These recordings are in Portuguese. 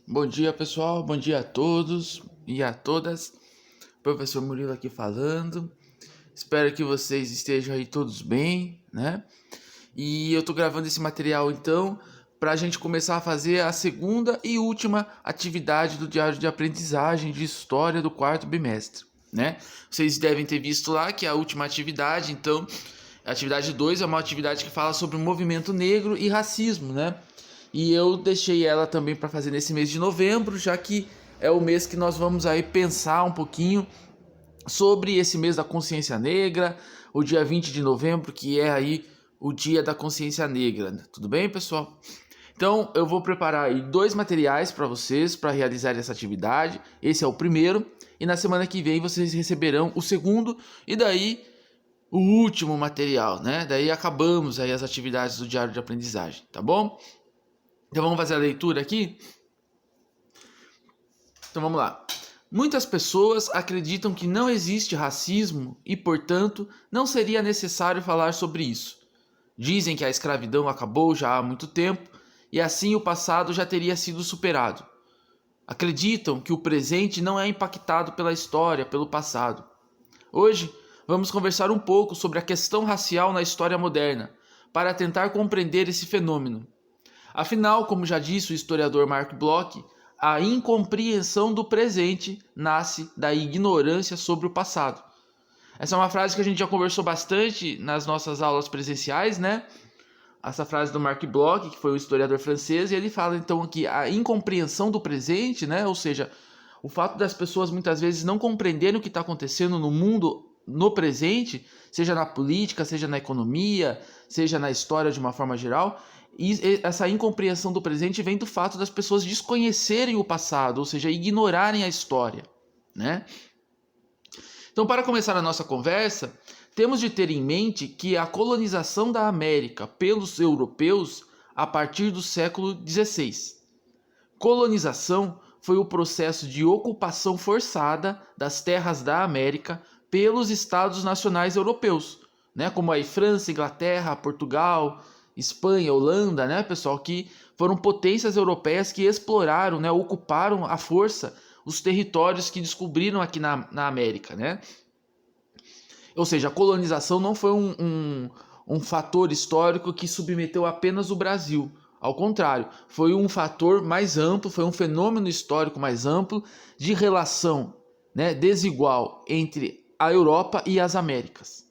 Bom dia, pessoal. Bom dia a todos e a todas. Professor Murilo aqui falando. Espero que vocês estejam aí todos bem, né? E eu tô gravando esse material então para a gente começar a fazer a segunda e última atividade do diário de aprendizagem de história do quarto bimestre, né? Vocês devem ter visto lá que a última atividade, então, a atividade 2 é uma atividade que fala sobre o movimento negro e racismo, né? E eu deixei ela também para fazer nesse mês de novembro, já que é o mês que nós vamos aí pensar um pouquinho sobre esse mês da consciência negra, o dia 20 de novembro, que é aí o dia da consciência negra. Tudo bem, pessoal? Então, eu vou preparar aí 2 materiais para vocês para realizar essa atividade. Esse é o primeiro, e na semana que vem vocês receberão o segundo e daí o último material, né? Daí acabamos aí as atividades do diário de aprendizagem, tá bom? Então vamos fazer a leitura aqui? Então vamos lá. Muitas pessoas acreditam que não existe racismo e, portanto, não seria necessário falar sobre isso. Dizem que a escravidão acabou já há muito tempo e assim o passado já teria sido superado. Acreditam que o presente não é impactado pela história, pelo passado. Hoje, vamos conversar um pouco sobre a questão racial na história moderna, para tentar compreender esse fenômeno. Afinal, como já disse o historiador Mark Bloch, a incompreensão do presente nasce da ignorância sobre o passado. Essa é uma frase que a gente já conversou bastante nas nossas aulas presenciais, né? Essa frase do Mark Bloch, que foi um historiador francês, e ele fala então que a incompreensão do presente, né? Ou seja, o fato das pessoas muitas vezes não compreenderem o que está acontecendo no mundo no presente, seja na política, seja na economia, seja na história de uma forma geral, e essa incompreensão do presente vem do fato das pessoas desconhecerem o passado, ou seja, ignorarem a história, né? Então, para começar a nossa conversa, temos de ter em mente que a colonização da América pelos europeus a partir do século XVI. Colonização foi o processo de ocupação forçada das terras da América pelos estados nacionais europeus, né, como aí França, Inglaterra, Portugal, Espanha, Holanda, né, pessoal, que foram potências europeias que exploraram, né, ocuparam à força os territórios que descobriram aqui na América, né? Ou seja, a colonização não foi um fator histórico que submeteu apenas o Brasil. Ao contrário, foi um fator mais amplo, foi um fenômeno histórico mais amplo de relação, né, desigual entre a Europa e as Américas.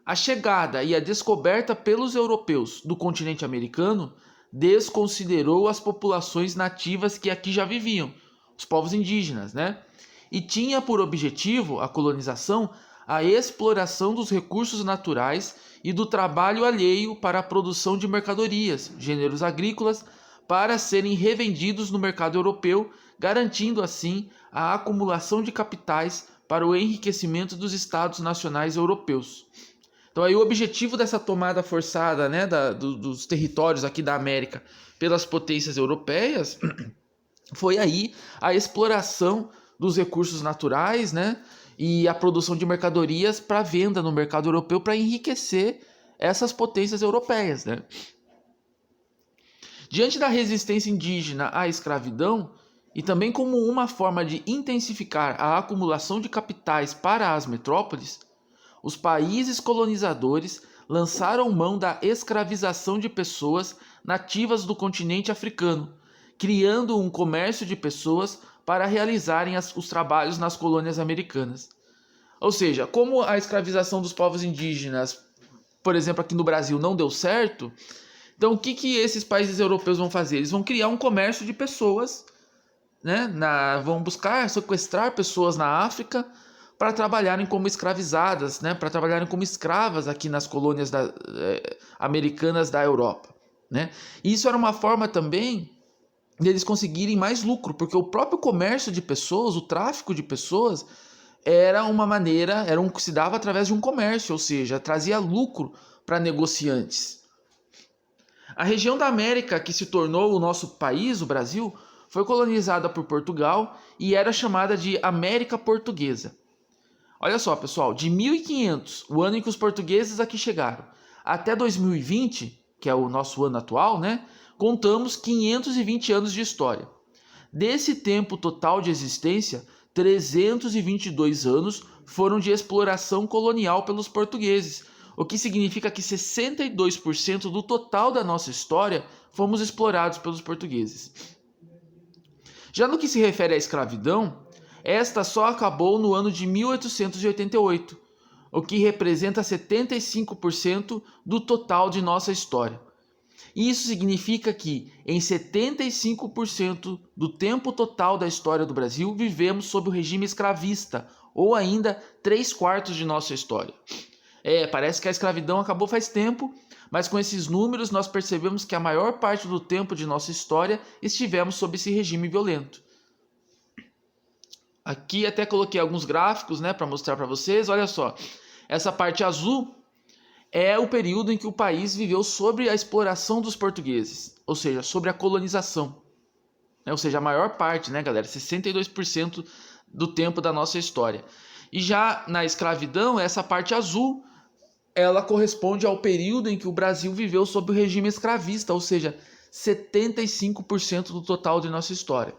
A chegada e a descoberta pelos europeus do continente americano desconsiderou as populações nativas que aqui já viviam, os povos indígenas, né? E tinha por objetivo a colonização a exploração dos recursos naturais e do trabalho alheio para a produção de mercadorias, gêneros agrícolas, para serem revendidos no mercado europeu, garantindo assim a acumulação de capitais para o enriquecimento dos estados nacionais europeus. Então aí o objetivo dessa tomada forçada, né, dos territórios aqui da América pelas potências europeias foi aí a exploração dos recursos naturais, né, e a produção de mercadorias para venda no mercado europeu para enriquecer essas potências europeias, né? Diante da resistência indígena à escravidão e também como uma forma de intensificar a acumulação de capitais para as metrópoles, os países colonizadores lançaram mão da escravização de pessoas nativas do continente africano, criando um comércio de pessoas para realizarem os trabalhos nas colônias americanas. Ou seja, como a escravização dos povos indígenas, por exemplo, aqui no Brasil não deu certo, então o que esses países europeus vão fazer? Eles vão criar um comércio de pessoas, né? Vão buscar sequestrar pessoas na África para trabalharem como escravizadas, né? Para trabalharem como escravas aqui nas colônias americanas da Europa, né? E isso era uma forma também deles conseguirem mais lucro, porque o próprio comércio de pessoas, o tráfico de pessoas, era uma maneira, se dava através de um comércio, ou seja, trazia lucro para negociantes. A região da América que se tornou o nosso país, o Brasil, foi colonizada por Portugal e era chamada de América Portuguesa. Olha só, pessoal, de 1500, o ano em que os portugueses aqui chegaram, até 2020, que é o nosso ano atual, né? Contamos 520 anos de história. Desse tempo total de existência, 322 anos foram de exploração colonial pelos portugueses, o que significa que 62% do total da nossa história fomos explorados pelos portugueses. Já no que se refere à escravidão, esta só acabou no ano de 1888, o que representa 75% do total de nossa história. Isso significa que, em 75% do tempo total da história do Brasil, vivemos sob o regime escravista, ou ainda 3/4 de nossa história. Parece que a escravidão acabou faz tempo, mas com esses números nós percebemos que a maior parte do tempo de nossa história estivemos sob esse regime violento. Aqui até coloquei alguns gráficos, para mostrar para vocês. Olha só, essa parte azul é o período em que o país viveu sob a exploração dos portugueses, ou seja, sobre a colonização. Ou seja, a maior parte, galera, 62% do tempo da nossa história. E já na escravidão, essa parte azul, ela corresponde ao período em que o Brasil viveu sob o regime escravista, ou seja, 75% do total de nossa história.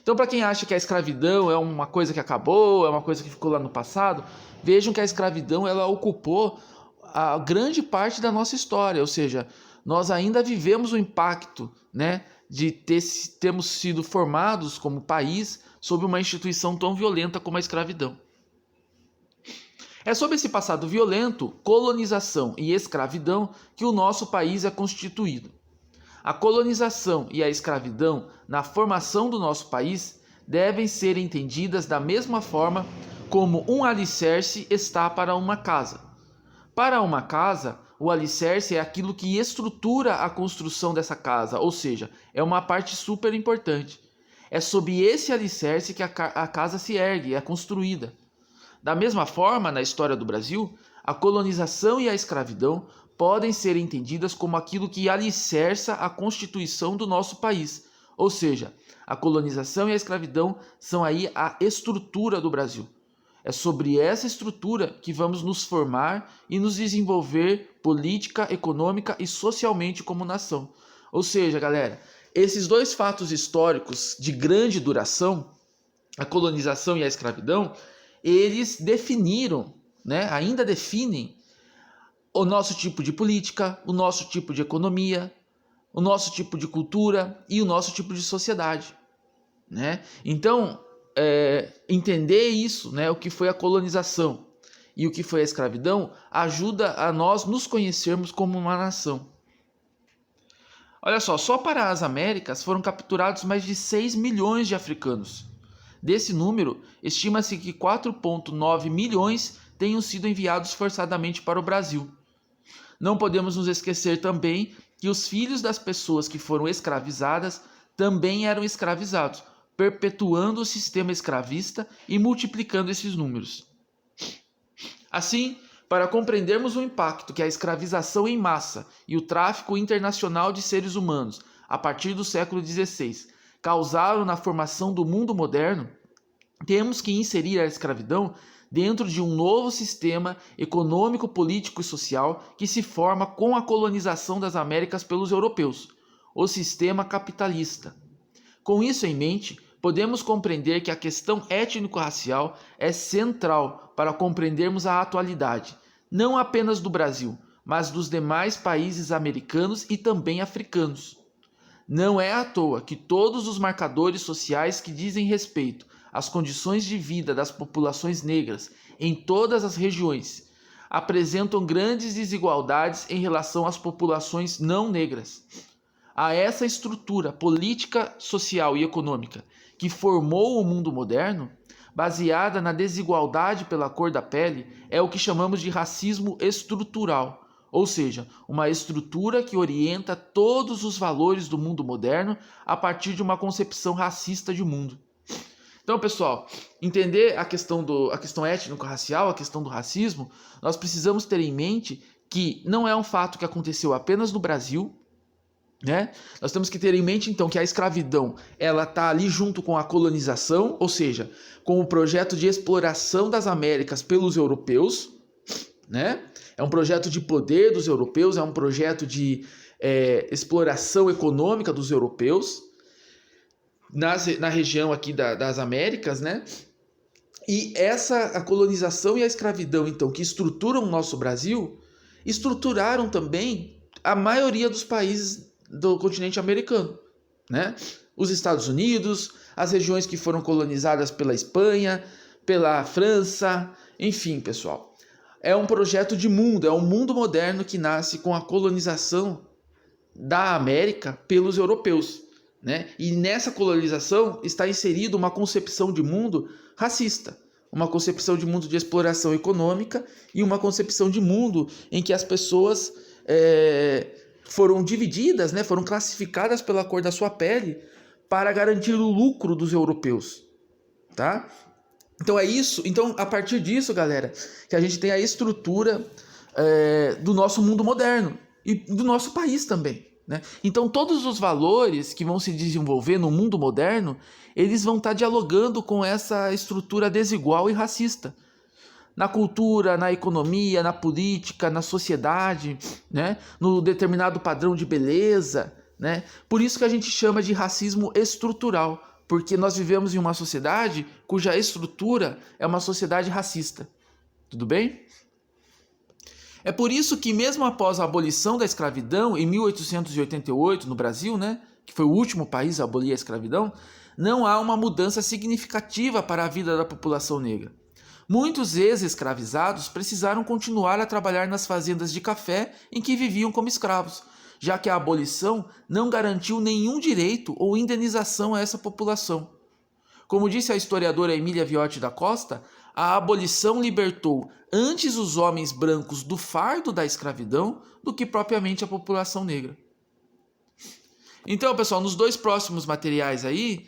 Então, para quem acha que a escravidão é uma coisa que acabou, é uma coisa que ficou lá no passado, vejam que a escravidão ela ocupou a grande parte da nossa história, ou seja, nós ainda vivemos o impacto, de termos sido formados como país sob uma instituição tão violenta como a escravidão. É sobre esse passado violento, colonização e escravidão que o nosso país é constituído. A colonização e a escravidão na formação do nosso país devem ser entendidas da mesma forma como um alicerce está para uma casa. Para uma casa, o alicerce é aquilo que estrutura a construção dessa casa, ou seja, é uma parte super importante. É sob esse alicerce que a casa se ergue, é construída. Da mesma forma, na história do Brasil, a colonização e a escravidão podem ser entendidas como aquilo que alicerça a constituição do nosso país. Ou seja, a colonização e a escravidão são aí a estrutura do Brasil. É sobre essa estrutura que vamos nos formar e nos desenvolver política, econômica e socialmente como nação. Ou seja, galera, esses dois fatos históricos de grande duração, a colonização e a escravidão, eles definiram, ainda definem o nosso tipo de política, o nosso tipo de economia, o nosso tipo de cultura e o nosso tipo de sociedade. Então, entender isso, o que foi a colonização e o que foi a escravidão, ajuda a nós nos conhecermos como uma nação. Olha só para as Américas foram capturados mais de 6 milhões de africanos. Desse número, estima-se que 4,9 milhões tenham sido enviados forçadamente para o Brasil. Não podemos nos esquecer também que os filhos das pessoas que foram escravizadas também eram escravizados, perpetuando o sistema escravista e multiplicando esses números. Assim, para compreendermos o impacto que a escravização em massa e o tráfico internacional de seres humanos, a partir do século XVI, causaram na formação do mundo moderno, temos que inserir a escravidão dentro de um novo sistema econômico, político e social que se forma com a colonização das Américas pelos europeus, o sistema capitalista. Com isso em mente, podemos compreender que a questão étnico-racial é central para compreendermos a atualidade, não apenas do Brasil, mas dos demais países americanos e também africanos. Não é à toa que todos os marcadores sociais que dizem respeito às condições de vida das populações negras em todas as regiões apresentam grandes desigualdades em relação às populações não negras. A essa estrutura política, social e econômica que formou o mundo moderno, baseada na desigualdade pela cor da pele, é o que chamamos de racismo estrutural. Ou seja, uma estrutura que orienta todos os valores do mundo moderno a partir de uma concepção racista de mundo. Então, pessoal, entender a questão étnico-racial, a questão do racismo, nós precisamos ter em mente que não é um fato que aconteceu apenas no Brasil, Nós temos que ter em mente, então, que a escravidão ela está ali junto com a colonização, ou seja, com o projeto de exploração das Américas pelos europeus, É um projeto de poder dos europeus, é um projeto de exploração econômica dos europeus. na região aqui das Américas, né? E a colonização e a escravidão, então, que estruturam o nosso Brasil, estruturaram também a maioria dos países do continente americano, né? Os Estados Unidos, as regiões que foram colonizadas pela Espanha, pela França, enfim, pessoal. É um projeto de mundo, é um mundo moderno que nasce com a colonização da América pelos europeus, né? E nessa colonização está inserida uma concepção de mundo racista, uma concepção de mundo de exploração econômica e uma concepção de mundo em que as pessoas foram divididas, né? Foram classificadas pela cor da sua pele para garantir o lucro dos europeus, tá? Então é isso. Então, a partir disso, galera, que a gente tem a estrutura do nosso mundo moderno e do nosso país também, né? Então, todos os valores que vão se desenvolver no mundo moderno, eles vão estar dialogando com essa estrutura desigual e racista. Na cultura, na economia, na política, na sociedade, né? No determinado padrão de beleza, né? Por isso que a gente chama de racismo estrutural, porque nós vivemos em uma sociedade cuja estrutura é uma sociedade racista. Tudo bem? É por isso que mesmo após a abolição da escravidão, em 1888, no Brasil, né, que foi o último país a abolir a escravidão, não há uma mudança significativa para a vida da população negra. Muitos ex-escravizados precisaram continuar a trabalhar nas fazendas de café em que viviam como escravos, já que a abolição não garantiu nenhum direito ou indenização a essa população. Como disse a historiadora Emília Viotti da Costa, a abolição libertou antes os homens brancos do fardo da escravidão do que propriamente a população negra. Então, pessoal, nos dois próximos materiais aí,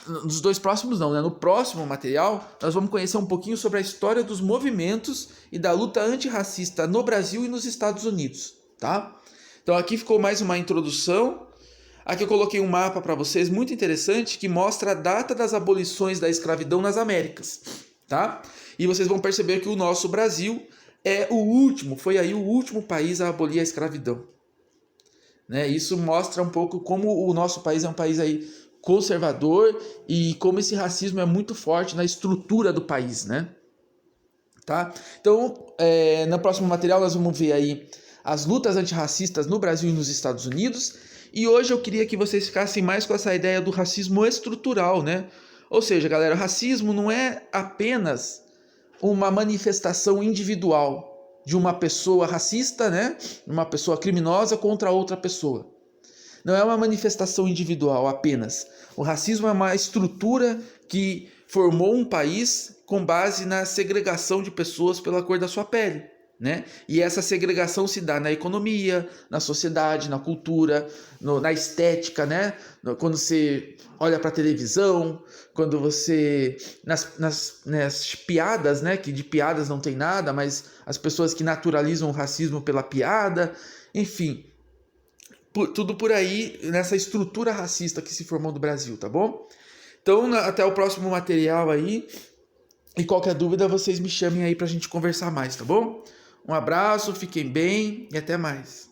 nos dois próximos não, né? No próximo material, nós vamos conhecer um pouquinho sobre a história dos movimentos e da luta antirracista no Brasil e nos Estados Unidos, tá? Então aqui ficou mais uma introdução. Aqui eu coloquei um mapa para vocês muito interessante que mostra a data das abolições da escravidão nas Américas, tá? E vocês vão perceber que o nosso Brasil é o último, foi aí o último país a abolir a escravidão, né? Isso mostra um pouco como o nosso país é um país aí conservador e como esse racismo é muito forte na estrutura do país, né? Tá? Então, no próximo material nós vamos ver aí as lutas antirracistas no Brasil e nos Estados Unidos. E hoje eu queria que vocês ficassem mais com essa ideia do racismo estrutural, né? Ou seja, galera, racismo não é apenas uma manifestação individual de uma pessoa racista, né? Uma pessoa criminosa contra outra pessoa. Não é uma manifestação individual apenas. O racismo é uma estrutura que formou um país com base na segregação de pessoas pela cor da sua pele, né? E essa segregação se dá na economia, na sociedade, na cultura, na estética, né? Quando você olha para a televisão, quando você... nas piadas, né? Que de piadas não tem nada, mas as pessoas que naturalizam o racismo pela piada, enfim... tudo por aí, nessa estrutura racista que se formou no Brasil, tá bom? Então, até o próximo material aí. E qualquer dúvida, vocês me chamem aí pra gente conversar mais, tá bom? Um abraço, fiquem bem e até mais.